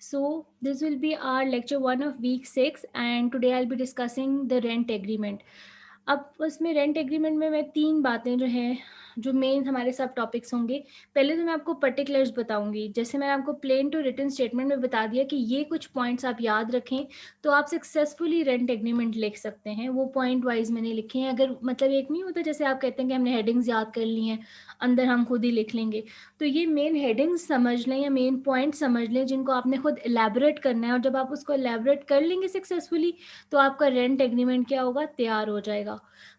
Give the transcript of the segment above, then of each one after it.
So this will be our lecture 1 of week 6 and today I'll be discussing the rent agreement. अब उसमें rent agreement में मैं 3 बातें जो हैं, जो मेन हमारे सब टॉपिक्स होंगे। पहले तो मैं आपको पर्टिकुलर्स बताऊँगी। जैसे मैंने आपको प्लेन टू रिटन स्टेटमेंट में बता दिया कि ये कुछ पॉइंट्स आप याद रखें, तो आप सक्सेसफुली रेंट एग्रीमेंट लिख सकते हैं। वो पॉइंट वाइज़ मैंने लिखे हैं। अगर मतलब एक नहीं होता जैसे आप कहते हैं कि हमने हेडिंग्स याद कर ली हैं, अंदर हम खुद ही लिख लेंगे। तो ये मेन हेडिंग्स समझ लें या मेन पॉइंट समझ लें जिनको आपने खुद इलैबोरेट करना है, और जब आप उसको इलैबोरेट कर लेंगे सक्सेसफुली तो आपका रेंट एग्रीमेंट क्या होगा, तैयार हो जाएगा।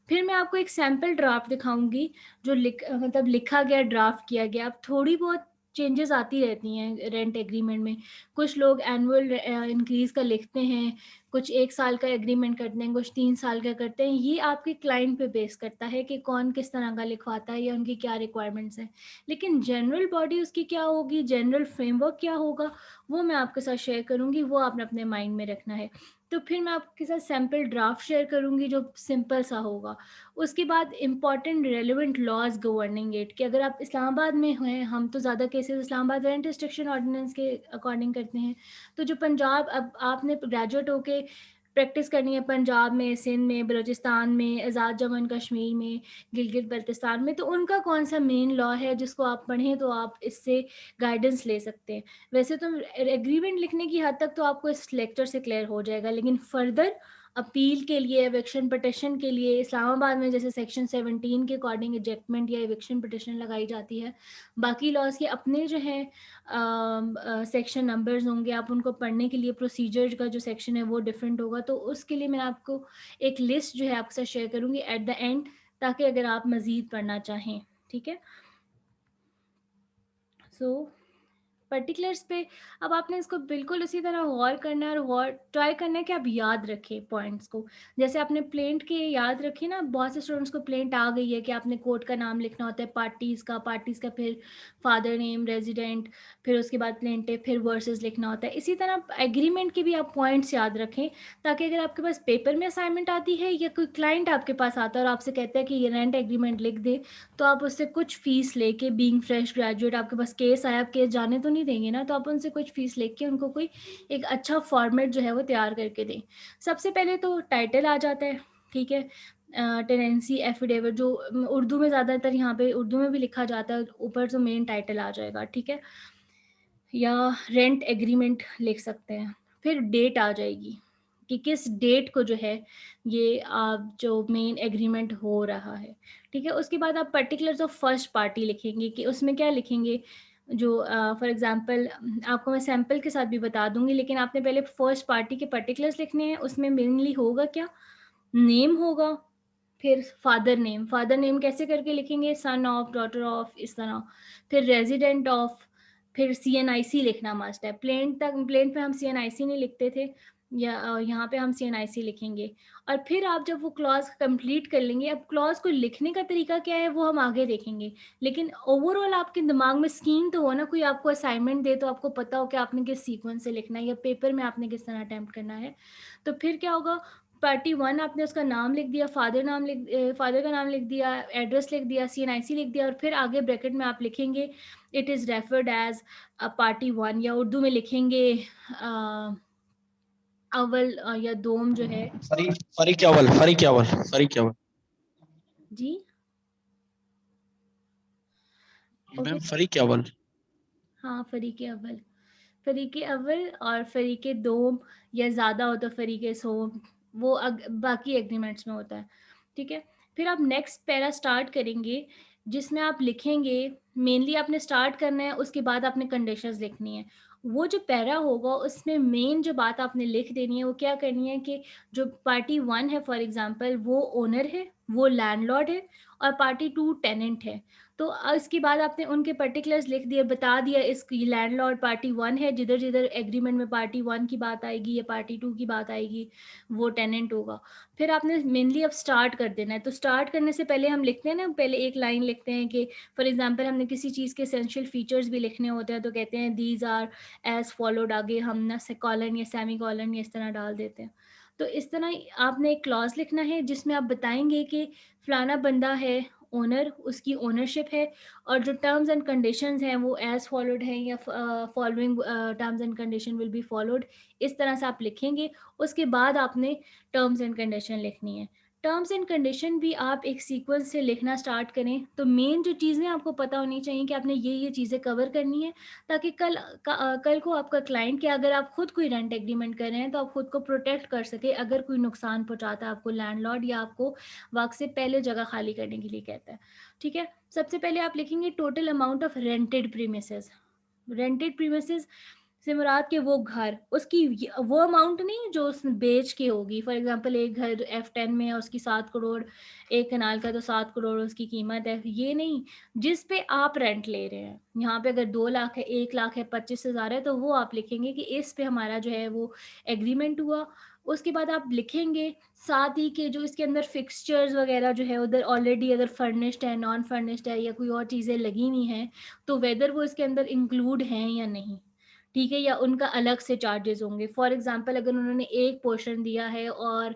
फिर मैं आपको एक सैम्पल ड्राफ्ट दिखाऊंगी जो मतलब लिखा गया, ड्राफ्ट किया गया। अब थोड़ी बहुत चेंजेस आती रहती हैं रेंट एग्रीमेंट में। कुछ लोग एनुअल इंक्रीज का लिखते हैं, कुछ 1 साल का एग्रीमेंट करते हैं, कुछ 3 साल का करते हैं। ये आपके क्लाइंट पे बेस करता है कि कौन किस तरह का लिखवाता है या उनकी क्या रिक्वायरमेंट्स हैं। लेकिन जनरल बॉडी उसकी क्या होगी, जनरल फ्रेमवर्क क्या होगा, वो मैं आपके साथ शेयर करूंगी। वो आपने अपने माइंड में रखना है। तो फिर मैं आपके साथ सैम्पल ड्राफ्ट शेयर करूंगी जो सिंपल सा होगा। उसके बाद important relevant laws governing it, कि अगर आप इस्लामाबाद में हैं, हम तो ज़्यादा cases Islamabad rent restriction ordinance के अकॉर्डिंग करते हैं। तो जो पंजाब, अब आपने ग्रेजुएट होके प्रैक्टिस करनी है पंजाब में, सिंध में, बलूचिस्तान में, आज़ाद जम्मू एंड कश्मीर में, गिलगित बल्तिस्तान में, तो उनका कौन सा मेन लॉ है जिसको आप पढ़ें तो आप इससे गाइडेंस ले सकते हैं। वैसे तो एग्रीमेंट लिखने की हद तक तो आपको इस लेक्चर से क्लियर हो जाएगा, लेकिन फर्दर अपील के लिए, एविक्शन पिटिशन के लिए, इस्लामाबाद में जैसे सेक्शन 17 के अकॉर्डिंग इजेक्टमेंट या एविक्शन पिटिशन लगाई जाती है। बाकी लॉज के अपने जो हैं सेक्शन नंबर्स होंगे, आप उनको पढ़ने के लिए प्रोसीजर का जो सेक्शन है वो डिफरेंट होगा। तो उसके लिए मैं आपको एक लिस्ट जो है आपके साथ शेयर करूँगी एट द एंड, ताकि अगर आप मज़ीद पढ़ना चाहें। ठीक है। सो पर्टिकुलर्स पे अब आपने इसको बिल्कुल उसी तरह गौर करना है, और गौर ट्राई करना है कि आप याद रखें पॉइंट्स को। जैसे आपने प्लेंट के याद रखे ना, बहुत से स्टूडेंट्स को प्लेंट आ गई है कि आपने कोर्ट का नाम लिखना होता है, पार्टीज़ का फिर फादर नेम, रेजिडेंट, फिर उसके बाद प्लेंटिव, फिर वर्सेस लिखना होता है। इसी तरह एग्रीमेंट के भी आप पॉइंट्स याद रखें, ताकि अगर आपके पास पेपर में असाइनमेंट आती है या कोई क्लाइंट आपके पास आता है और आपसे कहता है कि ये रेंट एग्रीमेंट लिख दे, तो आप उससे कुछ फ़ीस लेके, बीइंग फ्रेश ग्रेजुएट, आपके पास केस आया, आप केस जाने तो नहीं देंगे ना, तो आप उनसे कुछ फ़ीस लेके उनको कोई एक अच्छा फॉर्मेट जो है वो तैयार करके दें। सबसे पहले तो टाइटल आ जाता है, ठीक है। टेनेंसी एफिडेविट जो उर्दू में ज़्यादातर, यहाँ पे उर्दू में भी लिखा जाता है, ऊपर तो मेन टाइटल आ जाएगा, ठीक है। या रेंट एग्रीमेंट लिख सकते हैं। फिर डेट आ जाएगी कि किस डेट को जो है ये जो मेन एग्रीमेंट हो रहा है, ठीक है। उसके बाद आप पर्टिकुलर्स ऑफ फर्स्ट पार्टी लिखेंगे, कि उसमें क्या लिखेंगे। जो फॉर एग्जांपल आपको मैं सैम्पल के साथ भी बता दूंगी, लेकिन आपने पहले फर्स्ट पार्टी के पर्टिकुलर्स लिखने हैं। उसमें मेनली होगा क्या, नेम होगा, फिर फादर नेम कैसे करके लिखेंगे, सन ऑफ, डॉटर ऑफ, इस तरह। फिर रेजिडेंट ऑफ, फिर सीएनआईसी लिखना मस्ट है। प्लेन पे हम सीएनआईसी नहीं लिखते थे, या यहाँ पे हम सीएनआईसी लिखेंगे। और फिर आप जब वो क्लॉज कंप्लीट कर लेंगे, अब क्लॉज को लिखने का तरीका क्या है वो हम आगे देखेंगे, लेकिन ओवरऑल आपके दिमाग में स्कीम तो हो ना, कोई आपको असाइनमेंट दे तो आपको पता हो कि आपने किस सीक्वेंस से लिखना है या पेपर में आपने किस तरह अटेम्प्ट करना है। तो फिर क्या होगा, पार्टी 1 आपने उसका नाम लिख दिया, फादर का नाम लिख दिया, एड्रेस लिख दिया, सीएनआईसी लिख दिया, और फिर आगे ब्रैकेट में आप लिखेंगे it is referred as party 1, या उर्दू में लिखेंगे अव्वल या दोम जो है। फरी फरी क्या अव्वल फरी क्या अव्वल फरी क्या अव्वल जी, ओके। मैम फरी क्या अव्वल। हाँ, फरीके अव्वल और फरीके दोम, या ज़्यादा हो तो फरीके सोम, वो बाकी एग्रीमेंट्स में होता है, ठीक है। फिर आप नेक्स्ट पैरा स्टार्ट करेंगे, जिसमें आप लिखेंगे, मेनली आपने स्टार्ट करना है, उसके बाद आपने कंडीशंस लिखनी है। वो जो पैरा होगा उसमें मेन जो बात आपने लिख देनी है वो क्या करनी है, कि जो पार्टी 1 है फॉर एग्जांपल, वो ओनर है, वो लैंडलॉर्ड है, और पार्टी 2 टेनेंट है। तो इसके बाद आपने उनके पर्टिकुलर्स लिख दिए, बता दिया इसकी लैंडलॉर्ड पार्टी 1 है, जिधर जिधर एग्रीमेंट में पार्टी 1 की बात आएगी या पार्टी 2 की बात आएगी वो टेनेंट होगा। फिर आपने मेनली अब स्टार्ट कर देना है। तो स्टार्ट करने से पहले हम लिखते हैं ना, पहले एक लाइन लिखते हैं कि फॉर एग्जांपल हमने किसी चीज़ के एसेंशियल फीचर्स भी लिखने होते हैं, तो कहते हैं दीज आर एज फॉलोड, आगे हम ना कॉलन या सेमी कॉलन या इस तरह डाल देते हैं। तो इस तरह आपने एक क्लॉज लिखना है जिसमें आप बताएंगे कि फलाना बंदा है, ओनर, उसकी ओनरशिप है, और जो टर्म्स एंड कंडीशंस हैं वो एज़ फॉलोड हैं, या following terms and condition will be followed, इस तरह से आप लिखेंगे। उसके बाद आपने टर्म्स एंड कंडीशन लिखनी है। टर्म्स एंड कंडीशन भी आप एक सीक्वेंस से लिखना स्टार्ट करें, तो मेन जो चीज़ें आपको पता होनी चाहिए कि आपने ये चीज़ें कवर करनी है, ताकि कल को आपका क्लाइंट, कि अगर आप खुद कोई रेंट एग्रीमेंट कर रहे हैं तो आप खुद को प्रोटेक्ट कर सके, अगर कोई नुकसान पहुँचाता है आपको लैंडलॉर्ड, या आपको वक़्त से पहले जगह खाली करने के लिए कहता है, ठीक है? सबसे पहले आप लिखेंगे total amount of rented premises. Rented premises से मुराद कि वो घर, उसकी वो अमाउंट नहीं जो उसने बेच के होगी। फॉर एग्जांपल एक घर F10 में है, उसकी 7 करोड़, एक कनाल का तो 7 करोड़ उसकी कीमत है, ये नहीं, जिस पे आप रेंट ले रहे हैं। यहाँ पे अगर 2 लाख है, 1 लाख है, 25,000 है, तो वो आप लिखेंगे कि इस पे हमारा जो है वो एग्रीमेंट हुआ। उसके बाद आप लिखेंगे साथ ही कि जो इसके अंदर फिक्सचर्स वगैरह जो है उधर ऑलरेडी अगर फर्निश्ड है, नॉन फर्निश्ड है, या कोई और चीज़ें लगी हुई हैं, तो वेदर वो इसके अंदर इंक्लूड हैं या नहीं, ठीक है? या उनका अलग से चार्जेस होंगे। फॉर एग्ज़ाम्पल अगर उन्होंने एक पोर्शन दिया है और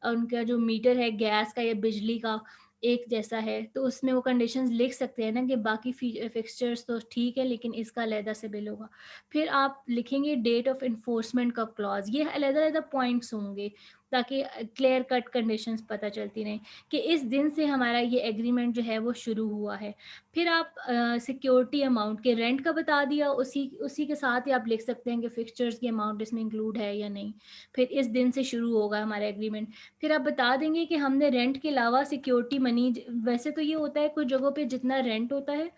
उनका जो मीटर है गैस का या बिजली का एक जैसा है, तो उसमें वो कंडीशंस लिख सकते हैं ना कि बाकी फिक्सचर्स तो ठीक है, लेकिन इसका अलहदा से बिल होगा। फिर आप लिखेंगे डेट ऑफ एनफोर्समेंट का क्लॉज़, ये अलग-अलग पॉइंट्स होंगे, ताकि क्लियर कट कंडीशंस पता चलती रहें कि इस दिन से हमारा ये एग्रीमेंट जो है वो शुरू हुआ है। फिर आप सिक्योरिटी अमाउंट के रेंट का बता दिया, उसी उसी के साथ ही आप लिख सकते हैं कि फिक्सचर्स की अमाउंट इसमें इंक्लूड है या नहीं। फिर इस दिन से शुरू होगा हमारा एग्रीमेंट। फिर आप बता देंगे कि हमने रेंट के अलावा सिक्योरिटी मनी, वैसे तो ये होता है कुछ जगहों पे जितना रेंट होता है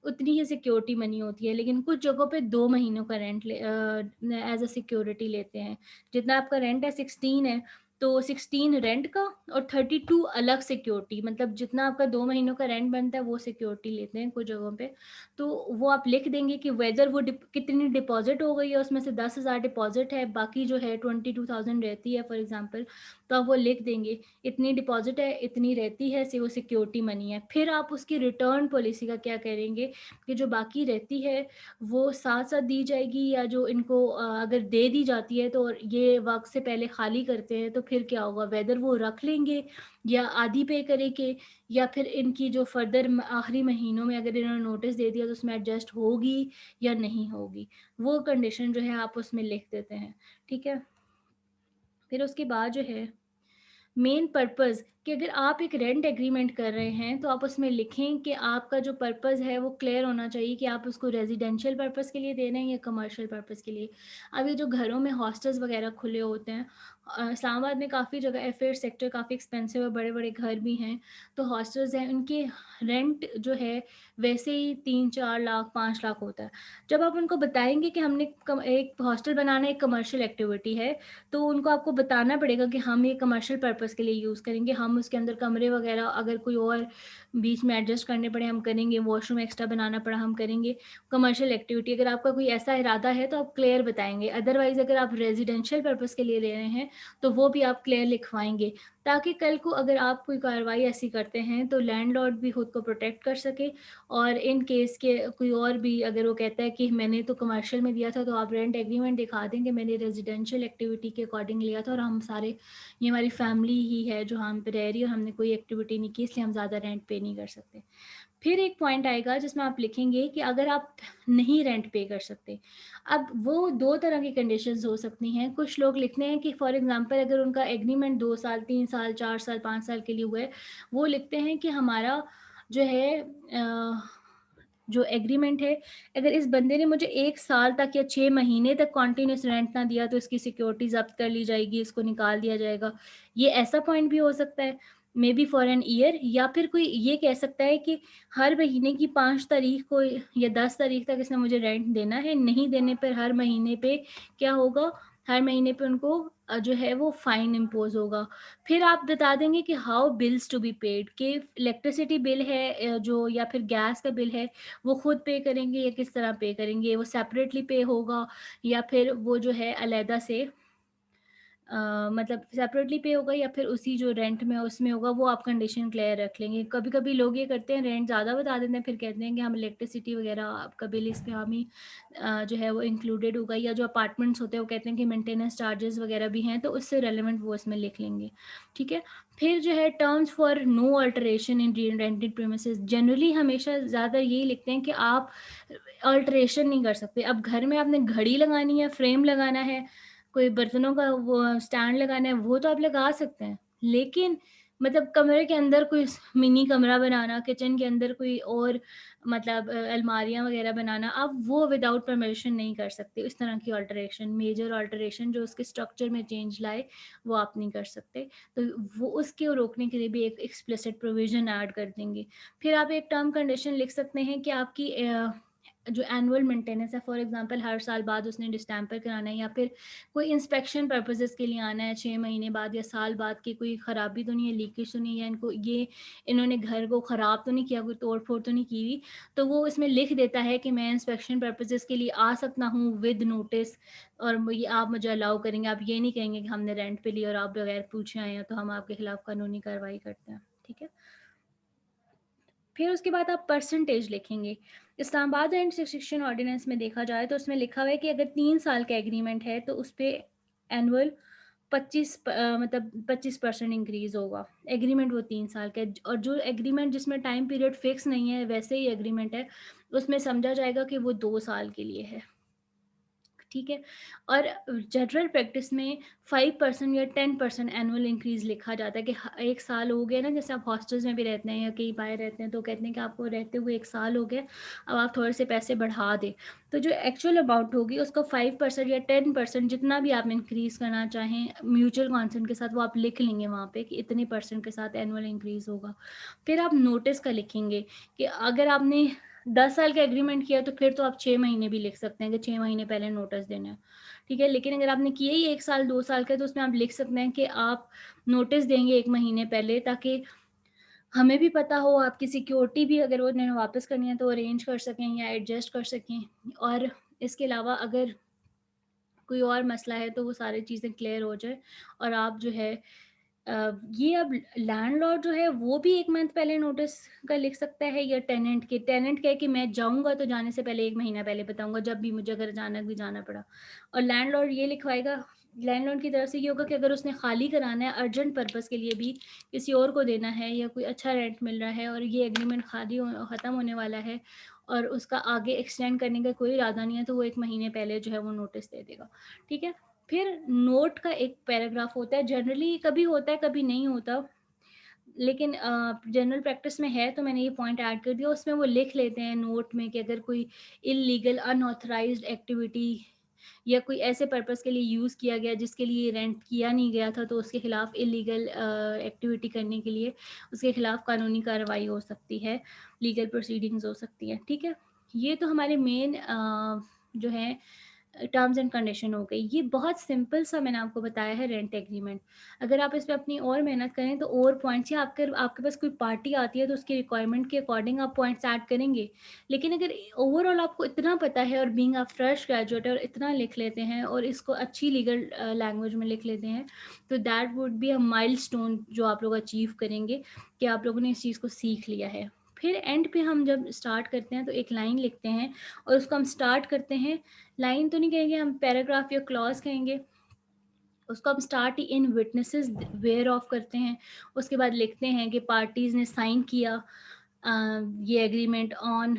उतनी ही सिक्योरिटी मनी होती है, लेकिन कुछ जगहों पे 2 महीनों का रेंट एज़ अ सिक्योरिटी लेते हैं। जितना आपका रेंट है 16 है, तो 16 रेंट का और 32 अलग सिक्योरिटी, मतलब जितना आपका 2 महीनों का रेंट बनता है वो सिक्योरिटी लेते हैं कुछ जगहों पे। तो वो आप लिख देंगे कि वेदर वो कितनी डिपॉज़िट हो गई है, उसमें से 10,000 डिपॉज़िट है, बाकी जो है 22,000 रहती है फॉर एग्ज़ाम्पल, तो आप वो लिख देंगे, इतनी डिपॉज़िट है, इतनी रहती है, वो सिक्योरिटी मनी है। फिर आप उसकी रिटर्न पॉलिसी का क्या करेंगे कि जो बाकी रहती है वो साथ-साथ दी जाएगी, या जो इनको अगर दे दी जाती है तो ये वक़्त से पहले खाली करते हैं, तो फिर क्या होगा, वेदर वो रख लेंगे या आधी पे करेंगे, या फिर इनकी जो फर्दर आखिरी महीनों में अगर इन्होंने नोटिस दे दिया तो उसमें एडजस्ट होगी या नहीं होगी। वो कंडीशन जो है आप उसमें लिख देते हैं, ठीक है? फिर उसके बाद जो है मेन पर्पस, कि अगर आप एक रेंट एग्रीमेंट कर रहे हैं तो आप उसमें लिखें कि आपका जो पर्पस है वो क्लियर होना चाहिए, कि आप उसको रेजिडेंशियल पर्पस के लिए दे रहे हैं या कमर्शियल पर्पस के लिए। अब ये जो घरों में हॉस्टल्स वगैरह खुले होते हैं, इस्लामाबाद में काफ़ी जगह एफेयर सेक्टर काफ़ी एक्सपेंसिव है, बड़े बड़े घर भी हैं, तो हॉस्टल्स हैं उनके रेंट जो है वैसे ही 3-4 लाख 5 लाख होता है। जब आप उनको बताएंगे कि हमने एक हॉस्टल बनाना एक कमर्शियल एक्टिविटी है, तो उनको आपको बताना पड़ेगा कि हम ये कमर्शियल पर्पस के लिए यूज़ करेंगे, हम उसके अंदर कमरे वगैरह अगर कोई और बीच में एडजस्ट करने पड़े हम करेंगे, वॉशरूम एक्स्ट्रा बनाना पड़ा हम करेंगे। कमर्शियल एक्टिविटी अगर आपका कोई ऐसा इरादा है तो आप क्लियर बताएँगे, अदरवाइज़ अगर आप रेज़िडेंशियल पर्पस के लिए ले रहे हैं, तो वो भी आप क्लियर लिखवाएँगे, ताकि कल को अगर आप कोई कार्रवाई ऐसी करते हैं तो लैंडलॉर्ड भी खुद को प्रोटेक्ट कर सके, और इन केस के कोई और भी अगर वो कहता है कि मैंने तो कमर्शियल में दिया था, तो आप रेंट एग्रीमेंट दिखा दें कि मैंने रेज़िडेंशियल एक्टिविटी के अकॉर्डिंग लिया था, और हम सारे, ये हमारी फैमिली ही है जो हम पे रह रही है और हमने कोई एक्टिविटी नहीं की, इसलिए हम ज़्यादा रेंट पे नहीं कर सकते। फिर एक पॉइंट आएगा जिसमें आप लिखेंगे कि अगर आप नहीं रेंट पे कर सकते, अब वो 2 तरह की कंडीशंस हो सकती हैं। कुछ लोग लिखते हैं कि फॉर एग्ज़ाम्पल अगर उनका एग्रीमेंट 2 साल, 3 साल, 4 साल, 5 साल के लिए हुआ है, वो लिखते हैं कि हमारा जो है जो एग्रीमेंट है, अगर इस बंदे ने मुझे 1 साल तक या 6 महीने तक कंटीन्यूअस रेंट ना दिया तो इसकी सिक्योरिटी ज़ब्त कर ली जाएगी, इसको निकाल दिया जाएगा। ये ऐसा पॉइंट भी हो सकता है, maybe for an year, या फिर कोई ये कह सकता है कि हर महीने की 5 तारीख को या 10 तारीख तक इसने मुझे रेंट देना है, नहीं देने पर हर महीने पे क्या होगा, हर महीने पे उनको जो है वो फाइन इम्पोज़ होगा। फिर आप बता देंगे कि how bills to be paid, कि इलेक्ट्रिसिटी बिल है जो, या फिर गैस का बिल है, वो खुद पे करेंगे या किस तरह पे करेंगे, वो सेपरेटली पे होगा या फिर वो जो है अलहदा से मतलब सेपरेटली पे होगा या फिर उसी जो रेंट में है उसमें होगा, वो आप कंडीशन क्लियर रख लेंगे। कभी-कभी लोग ये करते हैं, रेंट ज़्यादा बता देते हैं, फिर कहते हैं कि हम इलेक्ट्रिसिटी वगैरह आपका बिल इस पे हम ही जो है वो इंक्लूडेड होगा, या जो अपार्टमेंट्स होते हैं वो कहते हैं कि मेंटेनेंस चार्जेस वगैरह भी हैं, तो उससे रेलेवेंट वो इसमें लिख लेंगे, ठीक है। फिर जो है terms for no alteration in rented premises, generally हमेशा ज़्यादा यही लिखते हैं कि आप अल्टरेशन नहीं कर सकते। अब घर में आपने घड़ी लगानी है, फ्रेम लगाना है, कोई बर्तनों का वो स्टैंड लगाना है, वो तो आप लगा सकते हैं। लेकिन मतलब कमरे के अंदर कोई मिनी कमरा बनाना, किचन के अंदर कोई और मतलब अलमारियाँ वगैरह बनाना, आप वो विदाउट परमिशन नहीं कर सकते। इस तरह की अल्टरेशन, मेजर अल्टरेशन जो उसके स्ट्रक्चर में चेंज लाए, वो आप नहीं कर सकते। तो वो उसको रोकने के लिए भी एक एक्सप्लिसिट प्रोविज़न ऐड कर देंगे। फिर आप एक टर्म कंडीशन लिख सकते हैं कि आपकी जो एनुअल मेंटेनेंस है, फॉर एग्ज़ाम्पल हर साल बाद उसने डिस्टेंपर कराना है, या फिर कोई इंस्पेक्शन पर्पसेस के लिए आना है 6 महीने बाद या साल बाद, कि कोई ख़राबी तो नहीं है, लीकेज तो नहीं है, इनको ये इन्होंने घर को ख़राब तो नहीं किया, कोई तोड़-फोड़ तो नहीं की हुई, तो वो इसमें लिख देता है कि मैं इंस्पेक्शन पर्पसेस के लिए आ सकता हूँ विद नोटिस, और ये आप मुझे अलाउ करेंगे। आप ये नहीं कहेंगे कि हमने रेंट पे लिया और आप बगैर पूछे आए हैं, तो हम आपके खिलाफ कानूनी कार्रवाई करते हैं, ठीक है। फिर उसके बाद आप परसेंटेज लिखेंगे। इस्लामाबाद रेंट रिस्ट्रिक्शन ऑर्डिनेंस में देखा जाए तो उसमें लिखा हुआ है कि अगर 3 साल का एग्रीमेंट है तो उस पे एनुअल 25% इंक्रीज़ होगा। एग्रीमेंट वो 3 साल का है, और जो एग्रीमेंट जिसमें टाइम पीरियड फिक्स नहीं है, वैसे ही एग्रीमेंट है, उसमें समझा जाएगा कि वो 2 साल के लिए है। ठीक है। और जनरल प्रैक्टिस में 5% या 10% एनुअल इंक्रीज़ लिखा जाता है कि 1 साल हो गया ना, जैसे आप हॉस्टल्स में भी रहते हैं या कहीं बाहर रहते हैं, तो कहते हैं कि आपको रहते हुए 1 साल हो गया, अब आप थोड़े से पैसे बढ़ा दें। तो जो एक्चुअल अमाउंट होगी उसको 5% या 10% जितना भी आप इंक्रीज़ करना चाहें म्यूचुअल कंसेंट के साथ, वो आप लिख लेंगे वहाँ पे कि इतने परसेंट के साथ एनुअल इंक्रीज़ होगा। फिर आप नोटिस का लिखेंगे कि अगर आपने 10 साल का एग्रीमेंट किया तो फिर तो आप 6 महीने भी लिख सकते हैं कि 6 महीने पहले नोटिस देना है, ठीक है। लेकिन अगर आपने किए ही 1 साल, 2 साल का, तो उसमें आप लिख सकते हैं कि आप नोटिस देंगे 1 महीने पहले, ताकि हमें भी पता हो, आपकी सिक्योरिटी भी अगर उन्हें वापस करनी है तो अरेंज कर सकें या एडजस्ट कर सकें। और इसके अलावा अगर कोई और मसला है तो वो सारी चीज़ें क्लियर हो जाए, और आप जो है ये अब लैंडलॉर्ड जो है वो भी 1 मंथ पहले नोटिस का लिख सकता है, या टेनेंट क्या है कि मैं जाऊँगा तो जाने से पहले 1 महीना पहले बताऊँगा, जब भी मुझे अगर अचानक भी जाना पड़ा। और लैंडलॉर्ड ये लिखवाएगा, लैंडलॉर्ड की तरफ से ये होगा कि अगर उसने खाली कराना है अर्जेंट पर्पज़ के लिए भी, किसी और को देना है, या कोई अच्छा रेंट मिल रहा है और ये एग्रीमेंट खाली हो ख़त्म होने वाला है और उसका आगे एक्सटेंड करने का कोई इरादा नहीं है, तो वो 1 महीने पहले जो है वो नोटिस दे देगा, ठीक है। फिर नोट का एक पैराग्राफ होता है, जनरली कभी होता है, कभी नहीं होता, लेकिन जनरल प्रैक्टिस में है तो मैंने ये पॉइंट ऐड कर दिया। उसमें वो लिख लेते हैं नोट में कि अगर कोई इल्लीगल अनऑथराइज्ड एक्टिविटी या कोई ऐसे पर्पस के लिए यूज़ किया गया जिसके लिए रेंट किया नहीं गया था, तो उसके खिलाफ इल्लीगल एक्टिविटी करने के लिए उसके खिलाफ कानूनी कार्रवाई हो सकती है, लीगल प्रोसीडिंग्स हो सकती हैं, ठीक है। ये तो हमारे मेन जो है टर्म्स एंड कंडीशन हो गई। ये बहुत सिंपल सा मैंने आपको बताया है रेंट एग्रीमेंट। अगर आप इस पे अपनी और मेहनत करें तो और पॉइंट्स, या आपके आपके पास कोई पार्टी आती है तो उसकी रिक्वायरमेंट के अकॉर्डिंग आप पॉइंट्स ऐड करेंगे। लेकिन अगर ओवरऑल आपको इतना पता है और बीइंग अ फ्रेश ग्रेजुएट और इतना लिख लेते हैं और इसको अच्छी लीगल लैंग्वेज में लिख लेते हैं, तो that would be a milestone जो आप लोग अचीव करेंगे कि आप लोगों ने इस चीज़ को सीख लिया है। फिर एंड पे हम जब स्टार्ट करते हैं तो एक लाइन लिखते हैं और उसको हम स्टार्ट करते हैं, लाइन तो नहीं कहेंगे, हम पैराग्राफ या क्लॉज कहेंगे। उसको हम start in witnesses whereof करते हैं। उसके बाद लिखते हैं कि पार्टीज़ ने साइन किया ये एग्रीमेंट ऑन,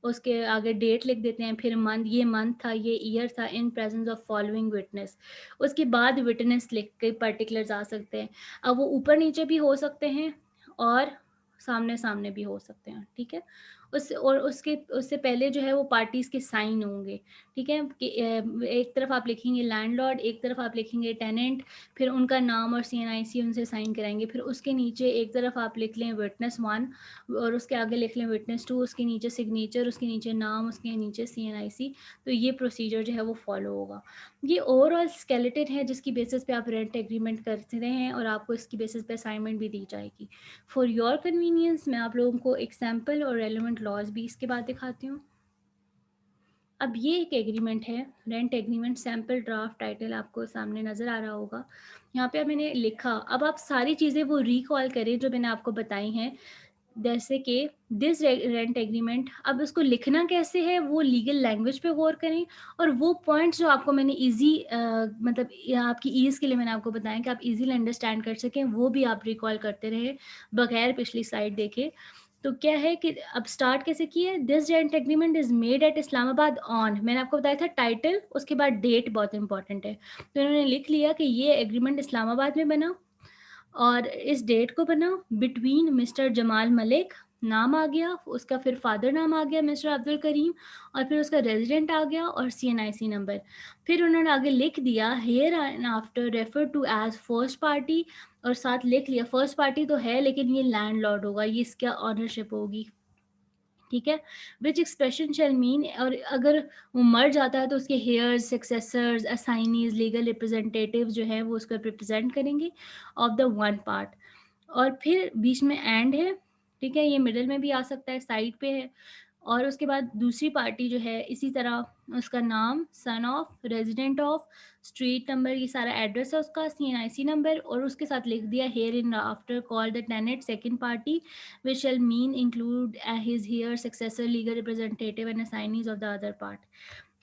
उसके आगे डेट लिख देते हैं, फिर मंथ, ये मंथ था, ये ईयर था, इन प्रेजेंस ऑफ फॉलोइंग विटनेस। उसके बाद विटनेस लिख के पर्टिकुलर्स आ सकते हैं। अब वो ऊपर नीचे भी हो सकते हैं और सामने सामने भी हो सकते हैं, ठीक है। उस और उसके उससे पहले जो है वो पार्टीज़ के साइन होंगे, ठीक है। कि एक तरफ आप लिखेंगे लैंडलॉर्ड, एक तरफ आप लिखेंगे टेनेंट, फिर उनका नाम और सीएनआईसी उनसे साइन कराएंगे। फिर उसके नीचे एक तरफ आप लिख लें विटनेस 1 और उसके आगे लिख लें विटनेस 2, उसके नीचे सिग्नेचर, उसके नीचे नाम, उसके नीचे सीएनआईसी। तो ये प्रोसीजर जो है वो फॉलो होगा। ये ओवरऑल स्केलेटन है जिसकी बेसिस पे आप रेंट एग्रीमेंट करते हैं और आपको इसकी बेसिस पे असाइनमेंट भी दी जाएगी। फॉर योर कन्वीनियंस मैं आप लोगों को एग्जाम्पल और रेलिवेंट लॉज भी इसके बाद दिखाती हूँ। अब ये एक एग्रीमेंट है, rent agreement, sample draft title आपको सामने नज़र आ रहा होगा। यहाँ पे मैंने लिखा, अब आप सारी चीज़ें वो रिकॉल करें जो मैंने आपको बताई हैं, जैसे कि दिस रेंट एग्रीमेंट। अब उसको लिखना कैसे है, वो लीगल लैंग्वेज पे गौर करें, और वो पॉइंट्स जो आपको मैंने ईजी मतलब आपकी ईज़ के लिए मैंने आपको बताया कि आप इजीली अंडरस्टैंड कर सकें, वो भी आप रिकॉल करते रहें बगैर पिछली स्लाइड देखे। तो क्या है कि अब स्टार्ट कैसे किया है, this rent agreement is made at Islamabad on, मैंने आपको बताया था टाइटल, उसके बाद डेट बहुत इंपॉर्टेंट है। तो इन्होंने लिख लिया कि ये एग्रीमेंट इस्लामाबाद में बना और इस डेट को बना बिटवीन मिस्टर जमाल मलिक, नाम आ गया, उसका फिर फादर नाम आ गया मिस्टर अब्दुल करीम, और फिर उसका रेजिडेंट आ गया और CNIC नंबर। फिर उन्होंने आगे लिख दिया hereinafter refer to as first party, और साथ लिख लिया फर्स्ट पार्टी तो है लेकिन ये लैंडलॉर्ड होगा, ये इसका ऑनरशिप होगी, ठीक है। विच एक्सप्रेशन शेल मीन, और अगर वो मर जाता है तो उसके हेयर्स, सक्सेसर्स, असाइनीज, लीगल रिप्रेजेंटेटिव जो है वो उसको रिप्रेजेंट करेंगे ऑफ द वन पार्ट। और फिर बीच में एंड है, ठीक है, ये मिडिल में भी आ सकता है, साइड पे है। और उसके बाद दूसरी पार्टी जो है इसी तरह उसका नाम, son of, resident of, street number, ये सारा एड्रेस है उसका, CNIC नंबर, और उसके साथ लिख दिया hereinafter call the tenant second party which shall mean include his heir successor legal representative and assignees of the other part.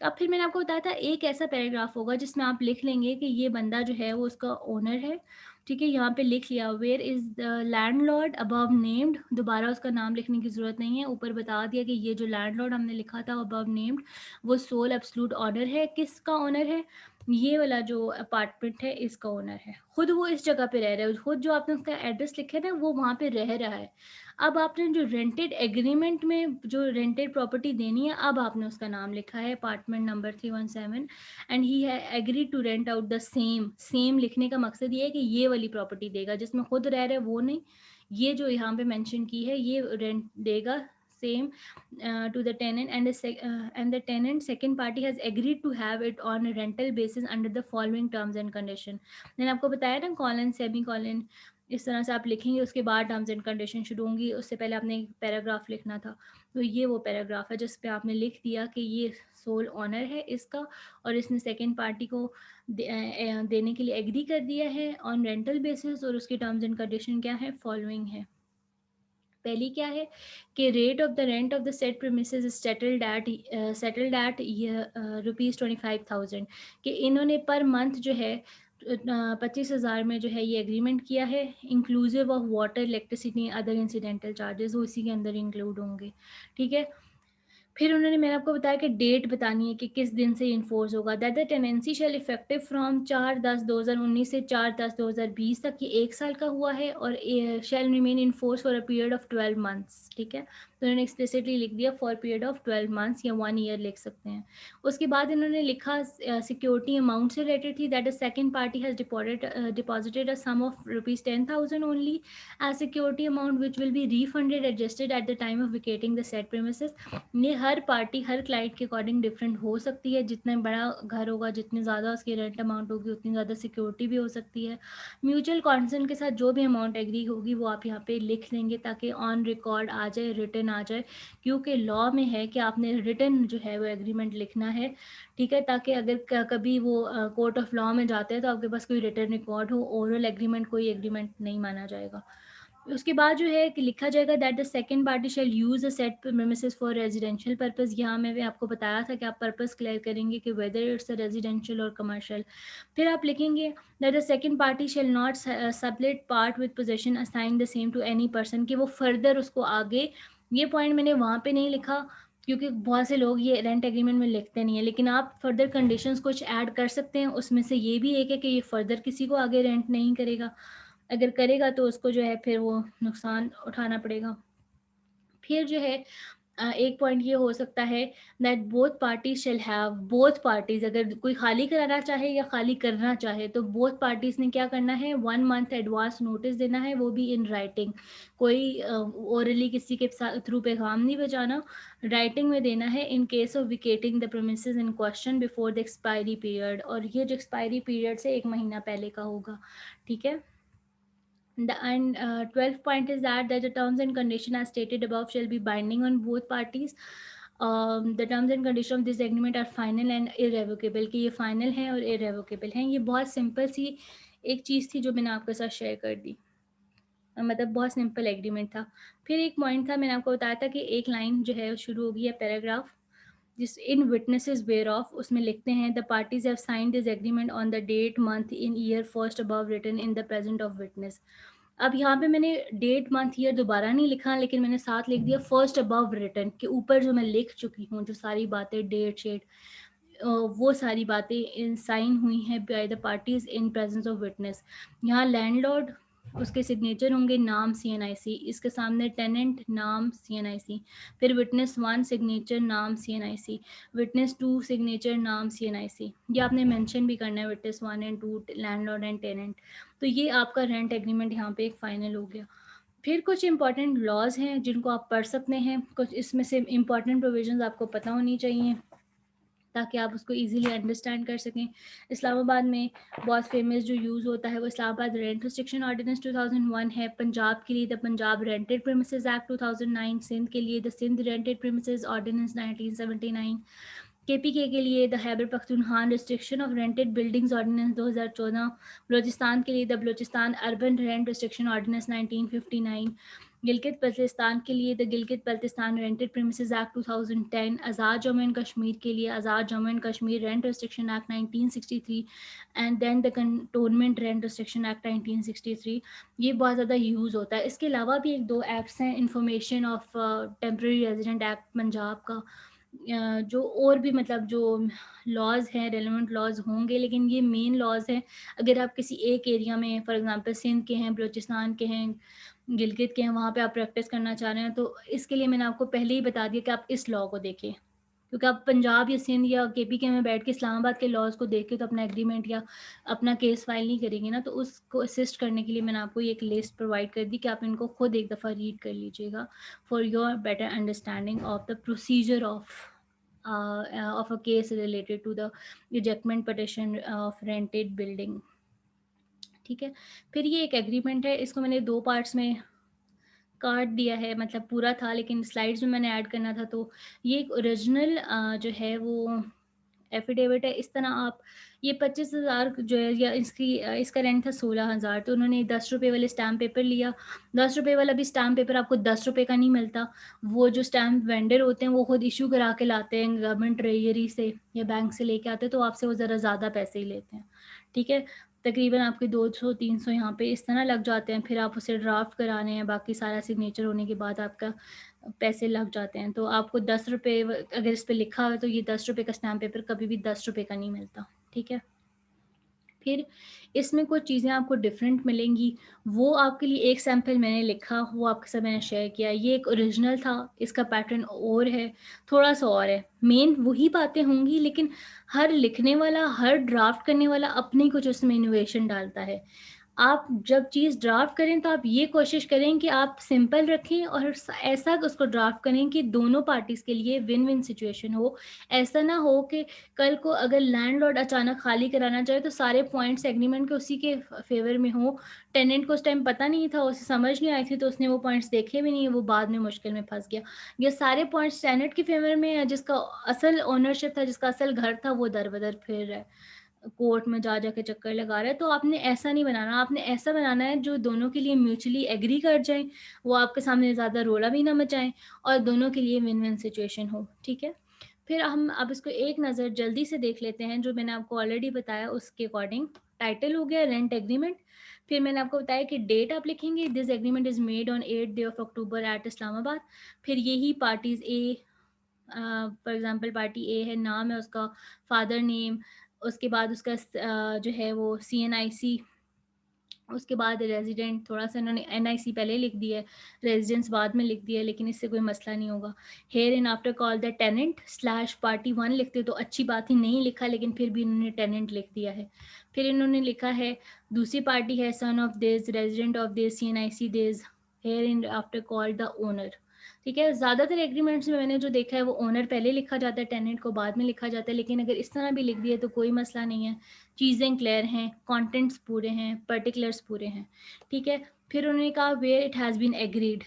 अब फिर मैंने आपको बताया था एक ऐसा पैराग्राफ होगा जिसमें आप लिख लेंगे कि ये बंदा जो है वो उसका ओनर है, ठीक है। यहाँ पे लिख लिया whereas the landlord above named, दोबारा उसका नाम लिखने की ज़रूरत नहीं है, ऊपर बता दिया कि ये जो लैंडलॉर्ड हमने लिखा था अबव नेम्ड वो सोल एब्सोल्यूट ऑनर है। किसका ऑनर है, ये वाला जो अपार्टमेंट है इसका ओनर है, खुद वो इस जगह पे रह रहा है, खुद जो आपने उसका एड्रेस लिखा है ना वो वहाँ पे रह रहा है। अब आपने जो रेंटेड एग्रीमेंट में जो रेंटेड प्रॉपर्टी देनी है, अब आपने उसका नाम लिखा है apartment number 317 and he has agree to rent out the same. Same लिखने का मकसद ये है कि ये वाली प्रॉपर्टी देगा, जिसमें खुद रह रहा है वो नहीं, ये जो यहाँ पे मेंशन की है ये रेंट देगा same to the tenant, and the tenant second party has agreed to have it on a rental basis under the following terms and condition। मैंने आपको बताया ना कॉलन सेमी कॉलन इस तरह से आप लिखेंगे, उसके बाद टर्म्स एंड कंडीशन शुरू होंगी, उससे पहले आपने एक पैराग्राफ लिखना था। तो ये वो पैराग्राफ है जिस पे आपने लिख दिया कि ये सोल ऑनर है इसका, और इसने सेकेंड पार्टी को देने के लिए एग्री कर दिया है ऑन रेंटल बेसिस, और उसकी टर्म्स एंड कंडीशन क्या है, फॉलोइंग है। पहली क्या है कि rate of the rent of the set premises is settled at ₹25,000, कि इन्होंने पर मंथ जो है 25,000 में जो है ये एग्रीमेंट किया है, inclusive of water, electricity, other incidental charges वो इसी के अंदर इंक्लूड होंगे, ठीक है। फिर उन्होंने मैंने आपको बताया कि डेट बतानी है कि किस दिन से इन्फोर्स होगा, that the tenancy shall effective from 4/10/2019 से 4/10/2020 तक, ये 1 साल का हुआ है, और shall remain in force for a period of 12 months, ठीक है। तो उन्होंने एक्सप्लिसिटली लिख दिया फॉर पीरियड ऑफ 12 मंथ्स या 1 ईयर लिख सकते हैं। उसके बाद इन्होंने लिखा सिक्योरिटी अमाउंट से रिलेटेड थी, that a second party has deposited a sum of ₹10,000 only as security amount which will be refunded adjusted at the time of vacating the said premises। ये हर पार्टी हर क्लाइंट के according different हो सकती है, जितना बड़ा घर होगा जितनी ज़्यादा उसकी रेंट अमाउंट होगी उतनी ज़्यादा सिक्योरिटी भी हो सकती है। म्यूचुअल कॉन्सेंट के साथ जो भी अमाउंट एग्री होगी वो आप यहाँ पे लिख लेंगे ताकि ऑन रिकॉर्ड आ जाए, रिटन आ जाए, क्योंकि लॉ में है कि आपने रिटन जो है वो एग्रीमेंट लिखना है, ठीक है, ताकि अगर कभी वो कोर्ट ऑफ लॉ में जाते हैं तो आपके पास कोई रिटन रिकॉर्ड हो, ओरल एग्रीमेंट कोई एग्रीमेंट नहीं माना जाएगा। उसके बाद जो है कि लिखा जाएगा that the second party shall use a set premises for residential purpose. यहाँ मैंने आपको बताया था कि आप पर्पस क्लियर करेंगे कि वेदर इट्स अ रेजिडेंशियल और कमर्शियल। फिर आप लिखेंगे that the second party shall not sublet part with possession assign the same to any person, कि वो फर्दर उसको आगे, ये पॉइंट मैंने वहाँ पे नहीं लिखा क्योंकि बहुत से लोग ये रेंट एग्रीमेंट में लिखते नहीं है, लेकिन आप फर्दर कंडीशंस कुछ ऐड कर सकते हैं, उसमें से ये भी एक है कि ये फर्दर किसी को आगे रेंट नहीं करेगा, अगर करेगा तो उसको जो है फिर वो नुकसान उठाना पड़ेगा। फिर जो है एक पॉइंट ये हो सकता है that both parties shall have, both parties अगर कोई खाली कराना चाहे या खाली करना चाहे तो बोथ पार्टीज ने क्या करना है, 1 मंथ एडवांस नोटिस देना है, वो भी इन राइटिंग, कोई ओरली किसी के थ्रू पैगाम नहीं बजाना, राइटिंग में देना है, in case of vacating the premises in question before the expiry period, और ये जो एक्सपायरी पीरियड से 1 महीना पहले का होगा, ठीक है। And 12th point is that the terms and condition as stated above shall be binding on both parties। The terms and condition of this agreement are final and irrevocable, कि ये final है और इरेवोकेबल हैं। ये बहुत simple सी एक चीज़ थी जो मैंने आपके साथ शेयर कर दी। मतलब बहुत सिंपल एग्रीमेंट था। फिर एक पॉइंट था, मैंने आपको बताया था कि एक लाइन जो है शुरू होगी है पैराग्राफ, जिस इन विटनेसेस वेयर ऑफ, उसमें लिखते हैं the parties have signed this agreement on the date month in year first above written in the present of witness. अब यहाँ पे मैंने डेट मंथ ईयर दोबारा नहीं लिखा, लेकिन मैंने साथ लिख दिया फर्स्ट अबव रिटन के ऊपर जो मैं लिख चुकी हूँ, जो सारी बातें डेट शेट वो सारी बातें साइन हुई हैं by the parties in presence of witness. यहाँ लैंडलॉर्ड, उसके सिग्नेचर होंगे नाम CNIC, इसके सामने टेनेंट नाम CNIC, फिर विटनेस 1 सिग्नेचर नाम CNIC, विटनेस 2 सिग्नेचर नाम CNIC। ये आपने मेंशन भी करना है, witness 1 and 2 landlord and tenant. तो ये आपका रेंट एग्रीमेंट यहाँ पे एक फाइनल हो गया। फिर कुछ इंपॉर्टेंट लॉज हैं जिनको आप पढ़ सकते हैं, कुछ इसमें से इंपॉर्टेंट प्रोविजंस आपको पता होनी चाहिए ताकि आप उसको इजीली अंडरस्टैंड कर सकें। इस्लामाबाद में बहुत फेमस जो यूज़ होता है वो इस्लामाबाद रेंट रिस्ट्रिक्शन ऑर्डिनेंस 2001 है। पंजाब के लिए the Punjab Rented Premises Act 2009, Sindh के लिए the Sindh Rented Premises Ordinance 1979, KPK के लिए the Khyber Pakhtunkhwa Restriction of Rented Buildings Ordinance 2014, Balochistan के लिए the Balochistan Urban Rent restriction Ordinance 1959, Gilgit Baltistan के लिए the Gilgit Baltistan Rented Premises Act 2010, Azad Jammu and Kashmir के लिए Azad Jammu and Kashmir Rent Restriction Act 1963 and then the cantonment rent Restriction Act 1963। ये बहुत ज़्यादा यूज़ होता है। इसके अलावा भी एक दो एक्ट्स हैं, information of temporary resident act Punjab का, जो और भी मतलब जो लॉज हैं, रेलिवेंट लॉज होंगे, लेकिन ये मेन लॉज हैं। अगर आप किसी एक एरिया में फॉर एग्जांपल सिंध के हैं, बलूचिस्तान के हैं, गिलगित के हैं, वहाँ पे आप प्रैक्टिस करना चाह रहे हैं, तो इसके लिए मैंने आपको पहले ही बता दिया कि आप इस लॉ को देखें, क्योंकि आप पंजाब या सिंध या KPK में बैठ के इस्लामाबाद के लॉज को देख के तो अपना एग्रीमेंट या अपना केस फाइल नहीं करेंगे ना। तो उसको असिस्ट करने के लिए मैंने आपको ये एक लिस्ट प्रोवाइड कर दी कि आप इनको खुद एक दफ़ा रीड कर लीजिएगा for your better understanding of the procedure of a case related to the ejectment petition of rented building। ठीक है। फिर ये एक एग्रीमेंट है, इसको मैंने 2 पार्ट्स में काट दिया है, मतलब पूरा था लेकिन स्लाइड्स में मैंने ऐड करना था। तो ये एक ओरिजिनल जो है वो एफिडेविट है। इस तरह आप ये 25,000 जो है या इसका रेंट था 16,000, तो उन्होंने 10 रुपये वाले स्टैम्प पेपर लिया। 10 रुपये वाला भी स्टैम्प पेपर आपको 10 रुपये का नहीं मिलता, वो जो स्टैम्प वेंडर होते हैं वो खुद इशू करा के लाते हैं गवर्नमेंट ट्रेजरी से या बैंक से लेके आते हैं, तो आपसे वो ज़रा ज़्यादा पैसे ही लेते हैं। ठीक है, तकरीबन आपके 200-300 यहाँ पे इस तरह लग जाते हैं। फिर आप उसे ड्राफ्ट कराने हैं, बाकी सारा सिग्नेचर होने के बाद आपका पैसे लग जाते हैं। तो आपको 10 रुपये अगर इस पे लिखा हुआ है तो ये 10 रुपये का स्टैम्प पेपर कभी भी 10 रुपये का नहीं मिलता। ठीक है। फिर इसमें कुछ चीज़ें आपको डिफरेंट मिलेंगी, वो आपके लिए एक सैंपल मैंने लिखा, वो आपके साथ मैंने शेयर किया। ये एक ओरिजिनल था, इसका पैटर्न और है, थोड़ा सा और है, मेन वही बातें होंगी, लेकिन हर लिखने वाला, हर ड्राफ्ट करने वाला अपनी कुछ उसमें इनोवेशन डालता है। आप जब चीज़ ड्राफ्ट करें तो आप ये कोशिश करें कि आप सिंपल रखें और ऐसा उसको ड्राफ्ट करें कि दोनों पार्टीज़ के लिए विन विन सिचुएशन हो। ऐसा ना हो कि कल को अगर लैंडलॉर्ड अचानक खाली कराना चाहे तो सारे पॉइंट्स एग्रीमेंट के उसी के फेवर में हो। टेनेंट को उस टाइम पता नहीं था, उसे समझ नहीं आई थी, तो उसने वो पॉइंट्स देखे भी नहीं, वो बाद में मुश्किल में फंस गया। ये सारे पॉइंट्स टेनेंट के फेवर में है, जिसका असल ओनरशिप था, जिसका असल घर था, वो दर बदर फिर रहा है, कोर्ट में जा के चक्कर लगा रहा है। तो आपने ऐसा नहीं बनाना, आपने ऐसा बनाना है जो दोनों के लिए म्यूचुअली एग्री कर जाए, वो आपके सामने ज़्यादा रोला भी ना मचाएं और दोनों के लिए विन विन सिचुएशन हो। ठीक है। फिर हम अब इसको एक नज़र जल्दी से देख लेते हैं, जो मैंने आपको ऑलरेडी बताया उसके अकॉर्डिंग। टाइटल हो गया रेंट एग्रीमेंट। फिर मैंने आपको बताया कि डेट आप लिखेंगे, this agreement is made on 8 day of October at Islamabad. फिर यही parties A, for example party A है, नाम है उसका, फादर नेम, उसके बाद उसका जो है वो CNIC, उसके बाद रेजिडेंट, थोड़ा सा इन्होंने NIC पहले लिख दिया है, रेजिडेंस बाद में लिख दिया है, लेकिन इससे कोई मसला नहीं होगा। Hereinafter call the tenant slash party 1 लिखते तो अच्छी बात ही, नहीं लिखा लेकिन फिर भी इन्होंने टेनेंट लिख दिया है। फिर इन्होंने लिखा है दूसरी पार्टी है son of this, resident of this, CNIC this, here in after call the owner. ठीक है, ज़्यादातर एग्रीमेंट्स में मैंने जो देखा है वो ओनर पहले लिखा जाता है, टेनेंट को बाद में लिखा जाता है, लेकिन अगर इस तरह भी लिख दिया तो कोई मसला नहीं है। चीज़ें क्लियर हैं, कंटेंट्स पूरे हैं, पर्टिकुलर्स पूरे हैं। ठीक है। फिर उन्होंने कहा where it has been agreed,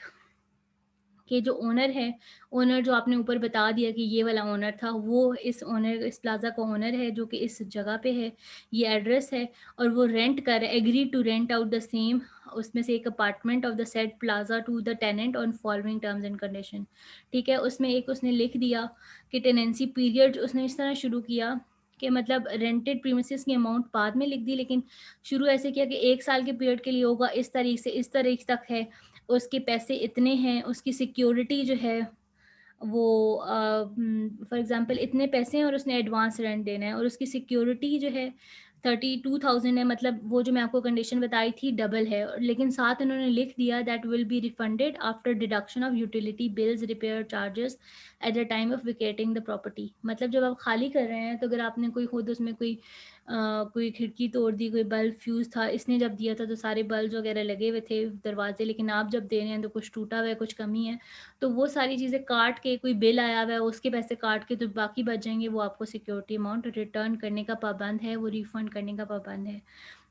कि जो ओनर है, ओनर जो आपने ऊपर बता दिया कि ये वाला ओनर था, वो इस प्लाज़ा का ओनर है जो कि इस जगह पे है, ये एड्रेस है और वो रेंट कर agree to rent out the same, उसमें से एक apartment of the said plaza to the tenant on following terms and condition. ठीक है, उसमें एक उसने लिख दिया कि टेनेंसी पीरियड उसने इस तरह शुरू किया कि मतलब रेंटेड प्रीमिसेस की अमाउंट बाद में लिख दी, लेकिन शुरू ऐसे किया कि 1 साल के पीरियड के लिए होगा, इस तारीख से इस तारीख तक है, उसके पैसे इतने हैं, उसकी सिक्योरिटी जो है वो फॉर एग्ज़ाम्पल इतने पैसे हैं और उसने एडवांस रेंट देना है और उसकी सिक्योरिटी जो है 32,000 है, मतलब वो जो मैं आपको कंडीशन बताई थी डबल है, लेकिन साथ उन्होंने लिख दिया that will be refunded after deduction of utility bills, repair charges at the time of vacating the property. मतलब जब आप खाली कर रहे हैं तो अगर आपने कोई खुद उसमें कोई खिड़की तोड़ दी, कोई बल्ब फ्यूज़ था, इसने जब दिया था तो सारे बल्ब वगैरह लगे हुए थे दरवाजे, लेकिन आप जब दे रहे हैं तो कुछ टूटा हुआ है, कुछ कमी है, तो वो सारी चीज़ें काट के, कोई बिल आया हुआ है उसके पैसे काट के तो बाकी बच जाएँगे, वो आपको सिक्योरिटी अमाउंट रिटर्न करने का पाबंद है, वो रिफंड करने का पाबंद है।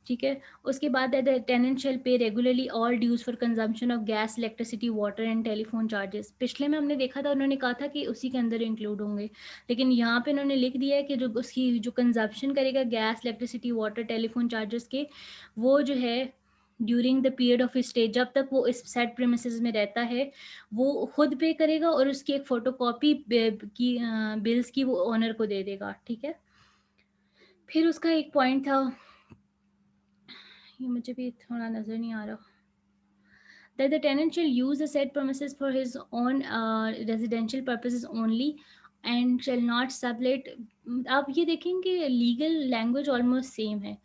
ठीक है? उसके बाद the tenant shall pay regularly all dues for consumption of gas, electricity, water and telephone charges. पिछले में हमने देखा था, उन्होंने कहा था कि उसी के अंदर इंक्लूड होंगे, लेकिन यहाँ पे उन्होंने लिख दिया है कि जो उसकी जो कंज़म्पशन करेगा gas, electricity, water, telephone charges के, वो जो है during the period of stay, जब तक वो इस सेट प्रीमिसेस में रहता है, वो खुद पे करेगा और उसकी एक फ़ोटोकॉपी बिल्स की वो ओनर को दे देगा। ठीक है? फिर उसका एक पॉइंट था, ये मुझे भी थोड़ा नज़र नहीं आ रहा, that the tenant shall use the said premises for his own residential purposes only and shall not sublet। आप ये देखेंगे लीगल लैंग्वेज ऑलमोस्ट सेम है,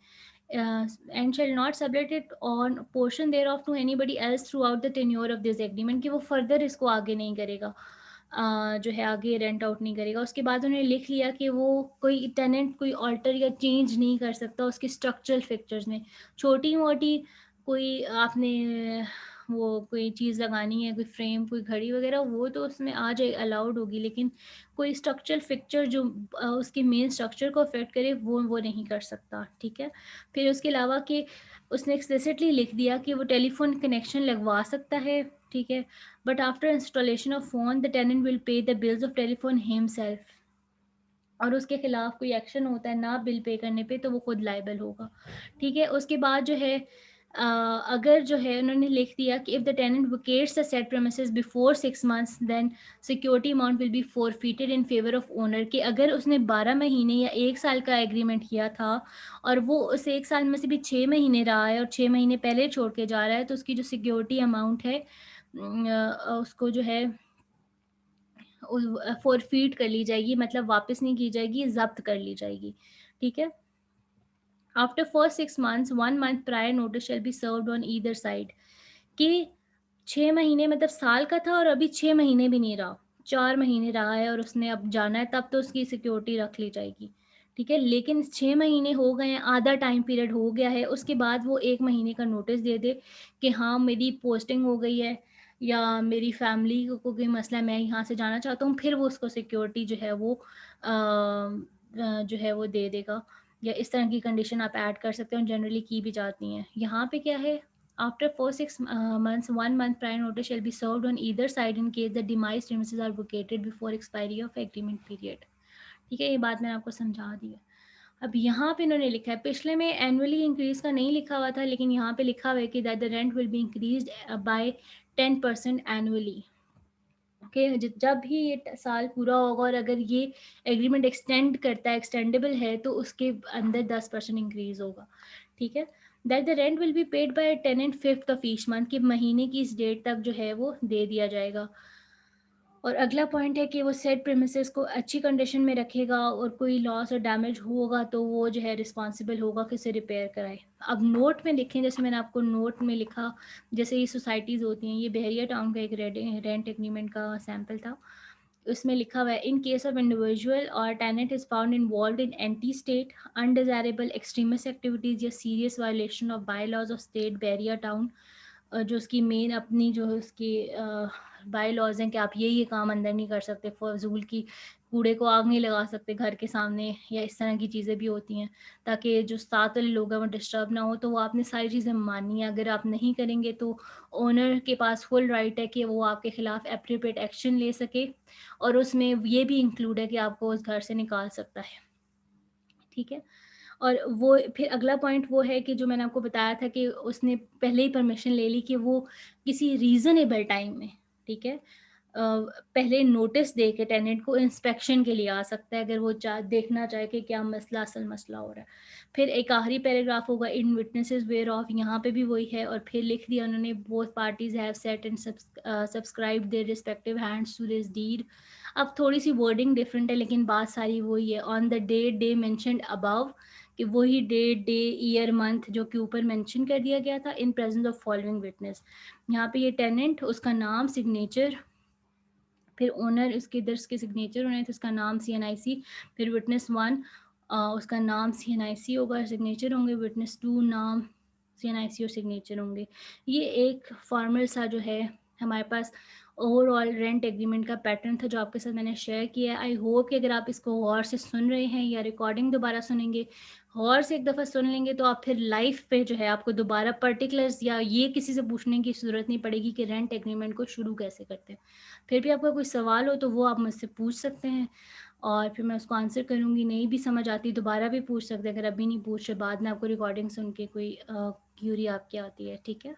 and shall not sublet it on portion thereof to anybody else throughout the tenure of this agreement, कि वो further इसको आगे नहीं करेगा, जो है आगे रेंट आउट नहीं करेगा। उसके बाद उन्होंने लिख लिया कि वो कोई टेनेंट कोई ऑल्टर या चेंज नहीं कर सकता उसके स्ट्रक्चरल फिक्चर्स में, छोटी मोटी कोई आपने वो कोई चीज़ लगानी है, कोई फ्रेम, कोई घड़ी वगैरह, वो तो उसमें आ जाए अलाउड होगी, लेकिन कोई स्ट्रक्चरल फिक्चर जो उसके मेन स्ट्रक्चर को अफेक्ट करे वो नहीं कर सकता। ठीक है? फिर उसके अलावा कि उसने एक्सप्लिसिटली लिख दिया कि वो टेलीफोन कनेक्शन लगवा सकता है। ठीक है? But after installation of phone the tenant will pay the bills of telephone himself, और उसके खिलाफ कोई एक्शन होता है ना बिल पे करने पे, तो वो खुद लायबल होगा। ठीक है? उसके बाद जो है अगर जो है उन्होंने लिख दिया कि if the tenant vacates the said premises before 6 months then security amount will be forfeited in favour of owner, कि अगर उसने 12 महीने या 1 साल का एग्रीमेंट किया था और वो उस 1 साल में से भी 6 महीने रहा है और 6 महीने पहले छोड़ के जा रहा है, तो उसकी जो सिक्योरिटी अमाउंट है उसको जो है फ़ोरफ़ीट कर ली जाएगी, मतलब वापस नहीं की जाएगी, ज़ब्त कर ली जाएगी। ठीक है? After first 6 months 1 month prior notice shall be served on either side, कि 6 महीने मतलब साल का था और अभी 6 महीने भी नहीं रहा, 4 महीने रहा है और उसने अब जाना है, तब तो उसकी सिक्योरिटी रख ली जाएगी। ठीक है? लेकिन 6 महीने हो गए हैं, आधा टाइम पीरियड हो गया है, उसके बाद वो 1 महीने का नोटिस दे दे कि हाँ, मेरी पोस्टिंग हो गई है या मेरी फैमिली को कोई मसला है, मैं यहाँ से जाना चाहता हूँ, फिर वो उसको सिक्योरिटी जो है वो जो है वो दे देगा, या इस तरह की कंडीशन आप ऐड कर सकते हो, जनरली की भी जाती हैं। यहाँ पे क्या है, after 4-6 months 1 month prior notice shall be served on either side in case the demise premises are vacated before expiry of agreement period। ठीक है? ये बात मैंने आपको समझा दी है। अब यहाँ पे इन्होंने लिखा है, पिछले में एनुअली इंक्रीज़ का नहीं लिखा हुआ था, लेकिन यहाँ पे लिखा हुआ है कि that the rent will be increased by 10% annually. Okay? जब भी ये साल पूरा होगा और अगर ये एग्रीमेंट एक्सटेंड करता है, एक्सटेंडेबल है, तो उसके अंदर 10% इंक्रीज होगा। ठीक है? That the rent will be paid by tenant 5th of each month, कि महीने की इस डेट तक जो है वो दे दिया जाएगा। और अगला पॉइंट है कि वो सेट प्रीमिसेस को अच्छी कंडीशन में रखेगा और कोई लॉस और डैमेज होगा तो वो जो है रिस्पॉन्सिबल होगा कि उसे रिपेयर कराए। अब नोट में लिखें, जैसे मैंने आपको नोट में लिखा, जैसे ये सोसाइटीज़ होती हैं, ये बहरिया टाउन का एक रेंट एग्रीमेंट का सैम्पल था। उसमें लिखा हुआ है, in case of individual or tenant is found involved in anti state undesirable extremist activities या serious violation of bylaws of state Bahria Town जो उसकी मेन अपनी जो है उसकी बाय-लॉज़ हैं कि आप ये काम अंदर नहीं कर सकते, फ़ज़ूल की कूड़े को आग नहीं लगा सकते घर के सामने, या इस तरह की चीज़ें भी होती हैं, ताकि जो साथ वाले लोग हैं वो डिस्टर्ब ना हो। तो वो आपने सारी चीज़ें माननी है, अगर आप नहीं करेंगे तो ओनर के पास फुल राइट है कि वो आपके खिलाफ एप्रोप्रिएट एक्शन ले सके, और उसमें ये भी इंक्लूड है कि आपको उस घर से निकाल सकता है, ठीक है? और वो फिर अगला पॉइंट वो है कि जो मैंने आपको बताया था कि उसने पहले ही परमिशन ले ली कि वो किसी रीज़नेबल टाइम में, ठीक है? पहले नोटिस दे के टेनेंट को इंस्पेक्शन के लिए आ सकता है, अगर वो देखना चाहे कि क्या मसला असल मसला हो रहा है। फिर एक आखिरी पैराग्राफ होगा, इन विटनेसेस वेयर ऑफ, यहाँ पे भी वही है, और फिर लिख दिया उन्होंने, both parties have set and subscribe their respective hands to this deed. अब थोड़ी सी वर्डिंग डिफरेंट है, लेकिन बात सारी वही है। On the day mentioned above, कि वही डेट, डे, ईयर, मंथ जो कि ऊपर मेंशन कर दिया गया था, इन प्रेजेंस ऑफ फॉलोइंग विटनेस। यहाँ पे ये टेनेंट, उसका नाम, सिग्नेचर, फिर ओनर, इसके इधर इसके सिग्नेचर होने थे, उसका नाम, CNIC, फिर विटनेस 1, उसका नाम CNIC होगा, सिग्नेचर होंगे, विटनेस 2 नाम, CNIC और सिग्नेचर होंगे। ये एक फॉर्मल सा जो है हमारे पास ओवरऑल रेंट एग्रीमेंट का पैटर्न था, जो आपके साथ मैंने शेयर किया है। आई होप कि अगर आप इसको गौर से सुन रहे हैं या रिकॉर्डिंग दोबारा सुनेंगे, गौर से एक दफ़ा सुन लेंगे, तो आप फिर लाइफ पे जो है आपको दोबारा पर्टिकुलर्स या ये किसी से पूछने की ज़रूरत नहीं पड़ेगी कि रेंट एग्रीमेंट को शुरू कैसे करते हैं। फिर भी आपका कोई सवाल हो तो वो आप मुझसे पूछ सकते हैं, और फिर मैं उसको आंसर करूँगी। नहीं भी समझ आती दोबारा भी पूछ सकते हैं, अगर अभी नहीं पूछ रहे, बाद में आपको रिकॉर्डिंग सुन के कोई क्यूरी आपकी आती है, ठीक है?